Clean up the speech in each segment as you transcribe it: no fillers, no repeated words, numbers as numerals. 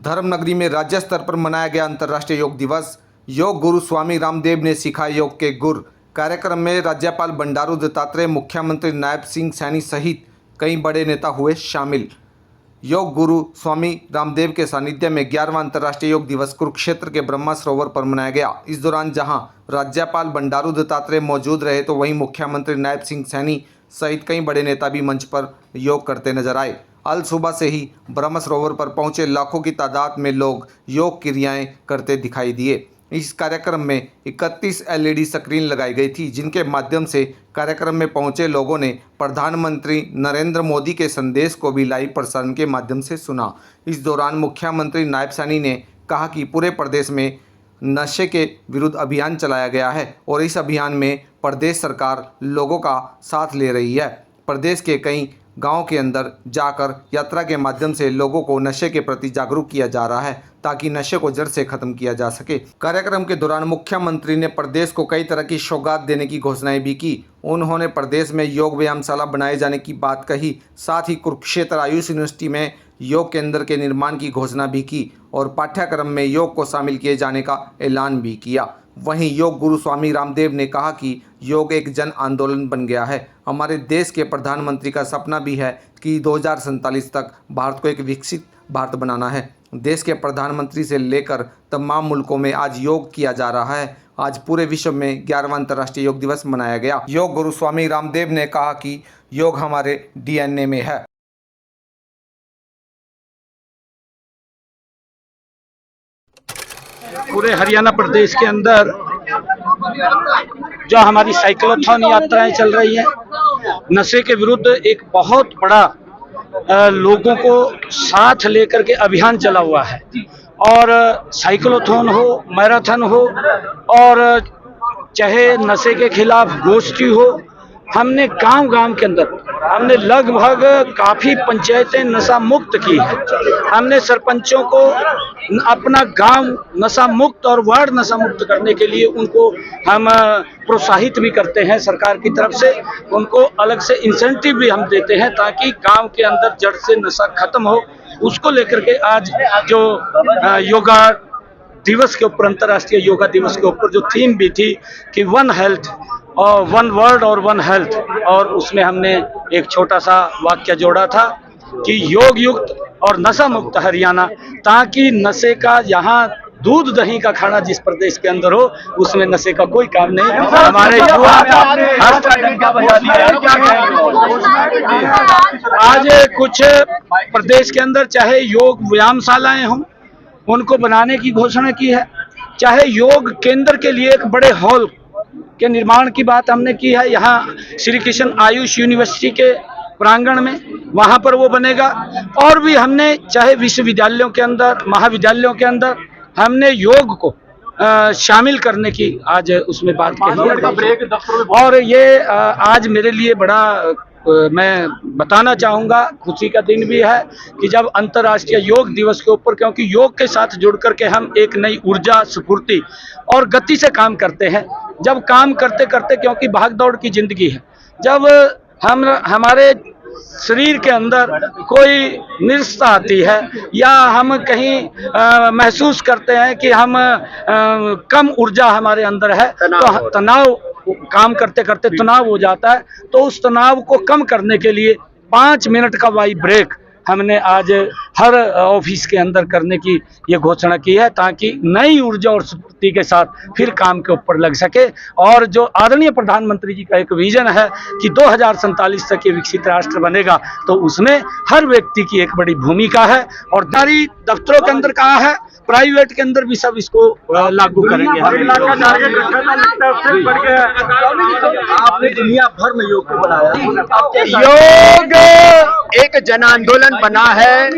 धर्मनगरी में राज्य स्तर पर मनाया गया अंतर्राष्ट्रीय योग दिवस। योग गुरु स्वामी रामदेव ने सिखाए योग के गुर। कार्यक्रम में राज्यपाल बंडारू दत्तात्रेय, मुख्यमंत्री नायब सिंह सैनी सहित कई बड़े नेता हुए शामिल। योग गुरु स्वामी रामदेव के सानिध्य में 11वां अंतर्राष्ट्रीय योग दिवस कुरुक्षेत्र के ब्रह्मा सरोवर पर मनाया गया। इस दौरान जहां राज्यपाल बंडारू दत्तात्रेय मौजूद रहे तो वहीं मुख्यमंत्री नायब सिंह सैनी सहित कई बड़े नेता भी मंच पर योग करते नजर आए। अल सुबह से ही ब्रह्म सरोवर पर पहुंचे लाखों की तादाद में लोग योग क्रियाएं करते दिखाई दिए। इस कार्यक्रम में 31 LED स्क्रीन लगाई गई थी, जिनके माध्यम से कार्यक्रम में पहुंचे लोगों ने प्रधानमंत्री नरेंद्र मोदी के संदेश को भी लाइव प्रसारण के माध्यम से सुना। इस दौरान मुख्यमंत्री नायब सैनी ने कहा कि पूरे प्रदेश में नशे के विरुद्ध अभियान चलाया गया है और इस अभियान में प्रदेश सरकार लोगों का साथ ले रही है। प्रदेश के कई गांव के अंदर जाकर यात्रा के माध्यम से लोगों को नशे के प्रति जागरूक किया जा रहा है ताकि नशे को जड़ से खत्म किया जा सके। कार्यक्रम के दौरान मुख्यमंत्री ने प्रदेश को कई तरह की सौगात देने की घोषणाएं भी की। उन्होंने प्रदेश में योग व्यायामशाला बनाए जाने की बात कही। साथ ही कुरुक्षेत्र आयुष यूनिवर्सिटी में योग केंद्र के निर्माण की घोषणा भी की और पाठ्यक्रम में योग को शामिल किए जाने का ऐलान भी किया। वहीं योग गुरु स्वामी रामदेव ने कहा कि योग एक जन आंदोलन बन गया है। हमारे देश के प्रधानमंत्री का सपना भी है कि 2047 तक भारत को एक विकसित भारत बनाना है। देश के प्रधानमंत्री से लेकर तमाम मुल्कों में आज योग किया जा रहा है। आज पूरे विश्व में 11वां अंतर्राष्ट्रीय योग दिवस मनाया गया। योग गुरु स्वामी रामदेव ने कहा कि योग हमारे DNA में है। पूरे हरियाणा प्रदेश के अंदर जो हमारी साइक्लोथॉन यात्राएं चल रही हैं, नशे के विरुद्ध एक बहुत बड़ा लोगों को साथ लेकर के अभियान चला हुआ है। और साइक्लोथॉन हो, मैराथन हो और चाहे नशे के खिलाफ गोष्ठी हो, हमने गांव-गांव के अंदर हमने लगभग काफ़ी पंचायतें नशा मुक्त की है। हमने सरपंचों को अपना गांव नशा मुक्त और वार्ड नशा मुक्त करने के लिए उनको हम प्रोत्साहित भी करते हैं। सरकार की तरफ से उनको अलग से इंसेंटिव भी हम देते हैं ताकि गांव के अंदर जड़ से नशा खत्म हो। उसको लेकर के आज जो योगा दिवस के ऊपर, अंतर्राष्ट्रीय योगा दिवस के ऊपर जो थीम भी थी कि वन हेल्थ और वन वर्ल्ड और वन हेल्थ, और उसमें हमने एक छोटा सा वाक्य जोड़ा था कि योग युक्त और नशा मुक्त हरियाणा, ताकि नशे का यहाँ दूध दही का खाना जिस प्रदेश के अंदर हो उसमें नशे का कोई काम नहीं। हमारे युवा आज कुछ प्रदेश के अंदर चाहे योग व्यायामशालाएं हों, उनको बनाने की घोषणा की है। चाहे योग केंद्र के लिए एक बड़े हॉल के निर्माण की बात हमने की है यहाँ श्री कृष्ण आयुष यूनिवर्सिटी के प्रांगण में, वहाँ पर वो बनेगा। और भी हमने चाहे विश्वविद्यालयों के अंदर, महाविद्यालयों के अंदर हमने योग को शामिल करने की आज उसमें बात कही है। और ये आज मेरे लिए बड़ा मैं बताना चाहूँगा, खुशी का दिन भी है कि जब अंतर्राष्ट्रीय योग दिवस के ऊपर, क्योंकि योग के साथ जुड़ करके हम एक नई ऊर्जा, स्फूर्ति और गति से काम करते हैं। जब काम करते करते, क्योंकि भाग दौड़ की जिंदगी है, जब हमारे शरीर के अंदर कोई निरस्ता आती है या हम कहीं महसूस करते हैं कि हम कम ऊर्जा हमारे अंदर है, तो तनाव, काम करते करते तनाव हो जाता है, तो उस तनाव को कम करने के लिए 5 मिनट का वाई ब्रेक हमने आज हर ऑफिस के अंदर करने की ये घोषणा की है ताकि नई ऊर्जा और स्फूर्ति के साथ फिर काम के ऊपर लग सके। और जो आदरणीय प्रधानमंत्री जी का एक विजन है कि 2047 तक ये विकसित राष्ट्र बनेगा, तो उसमें हर व्यक्ति की एक बड़ी भूमिका है। और सारी दफ्तरों के अंदर कहा है, प्राइवेट के अंदर भी सब इसको लागू करेंगे। आपने दुनिया भर में योग को बनाया। योग एक जन आंदोलन बना है।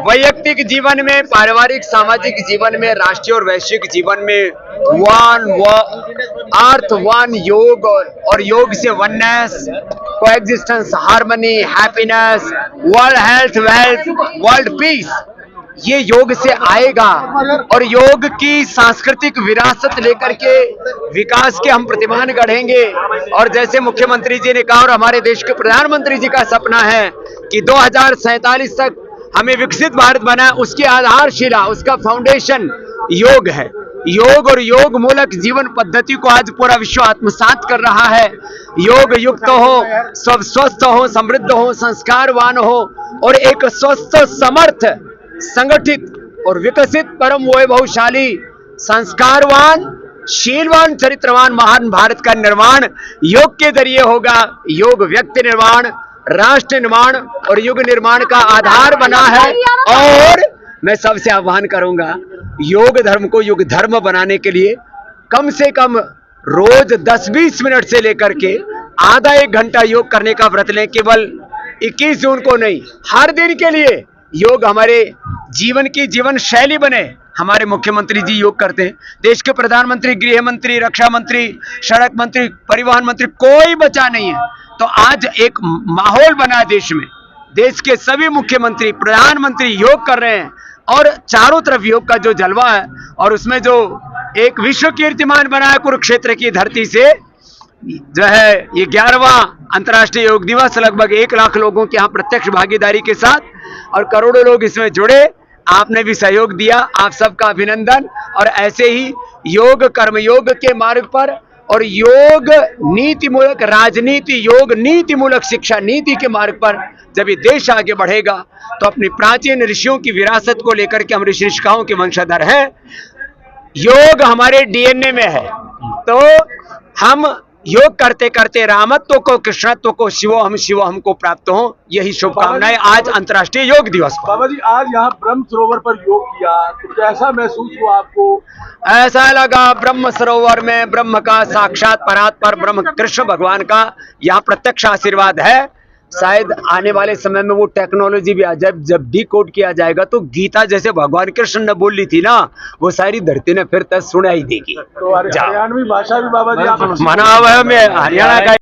वैयक्तिक जीवन में, पारिवारिक सामाजिक जीवन में, राष्ट्रीय और वैश्विक जीवन में अर्थ वन योग और योग से oneness, coexistence, harmony, happiness, world health, wealth, world peace, ये योग से आएगा। और योग की सांस्कृतिक विरासत लेकर के विकास के हम प्रतिमान गढ़ेंगे। और जैसे मुख्यमंत्री जी ने कहा और हमारे देश के प्रधानमंत्री जी का सपना है कि 2047 तक हमें विकसित भारत बनाए, उसकी आधारशिला, उसका फाउंडेशन योग है। योग और योग मूलक जीवन पद्धति को आज पूरा विश्व आत्मसात कर रहा है। योग युक्त हो, सब स्वस्थ हो, समृद्ध हो, संस्कारवान हो और एक स्वस्थ, समर्थ, संगठित और विकसित, परम वैभवशाली, संस्कारवान, शीलवान, चरित्रवान महान भारत का निर्माण योग के जरिए होगा। योग व्यक्ति निर्माण, राष्ट्र निर्माण और युग निर्माण का आधार बना है। और मैं सबसे आह्वान करूंगा, योग धर्म को युग धर्म बनाने के लिए कम से कम रोज 10-20 मिनट से लेकर के आधा 1 घंटा योग करने का व्रत लें। केवल 21 जून को नहीं, हर दिन के लिए योग हमारे जीवन की जीवन शैली बने। हमारे मुख्यमंत्री जी योग करते हैं, देश के प्रधानमंत्री, गृह मंत्री, रक्षा मंत्री, सड़क मंत्री, परिवहन मंत्री, कोई बचा नहीं है। तो आज एक माहौल बना देश में, देश के सभी मुख्यमंत्री, प्रधानमंत्री योग कर रहे हैं और चारों तरफ योग का जो जलवा है और उसमें जो एक विश्व कीर्तिमान बना है कुरुक्षेत्र की धरती से, जो है ये 11वां अंतर्राष्ट्रीय योग दिवस, लगभग 1 लाख लोगों की यहाँ प्रत्यक्ष भागीदारी के साथ और करोड़ों लोग इसमें जुड़े। आपने भी सहयोग दिया, आप सबका अभिनंदन। और ऐसे ही योग, कर्मयोग के मार्ग पर और योग नीति मूलक राजनीति, योग नीति मूलक शिक्षा नीति के मार्ग पर जब ये देश आगे बढ़ेगा तो अपनी प्राचीन ऋषियों की विरासत को लेकर के हम ऋषि ऋषिकाओं के वंशधर हैं। योग हमारे डीएनए में है, तो हम योग करते करते रामत्व को, कृष्णत्व को, शिवोहम को प्राप्त हो। यही शुभकामनाएं आज अंतर्राष्ट्रीय योग दिवस पर। बाबा जी, आज यहाँ ब्रह्म सरोवर पर योग किया तो कैसा महसूस हुआ आपको? ऐसा लगा ब्रह्म सरोवर में ब्रह्म का साक्षात परात्पर ब्रह्म कृष्ण भगवान का यहाँ प्रत्यक्ष आशीर्वाद है। शायद आने वाले समय में वो टेक्नोलॉजी भी आ जाए, जब डिकोड किया जाएगा तो गीता जैसे भगवान कृष्ण ने बोली थी ना, वो सारी धरती ने फिर तक सुनाई देगी। तो हरियाणवी भाषा भी बाबा जी आप मना हुआ है, मैं हरियाणा का